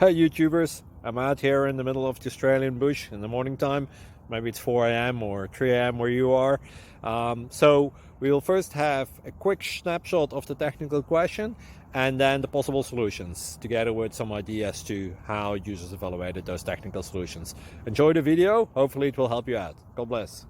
Hey YouTubers, I'm out here in the middle of the Australian bush in the morning time. Maybe it's 4 a.m. or 3 a.m. where you are. So we'll first have a quick snapshot of the technical question and then the possible solutions, together with some ideas to how users evaluated those technical solutions. Enjoy the video, hopefully it will help you out. God bless.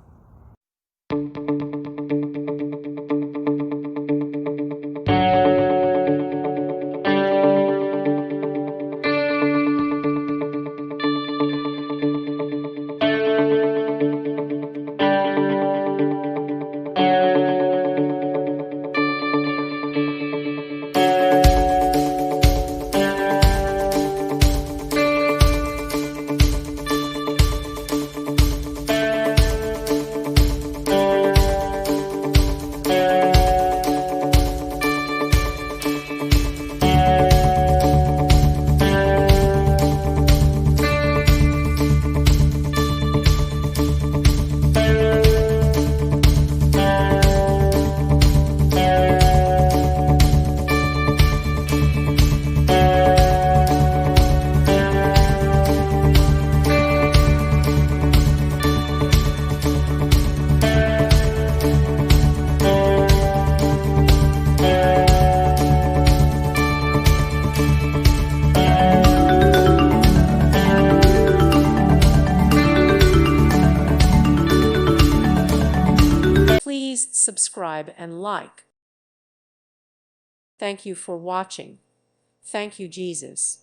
Please subscribe and like. Thank you for watching. Thank you, Jesus.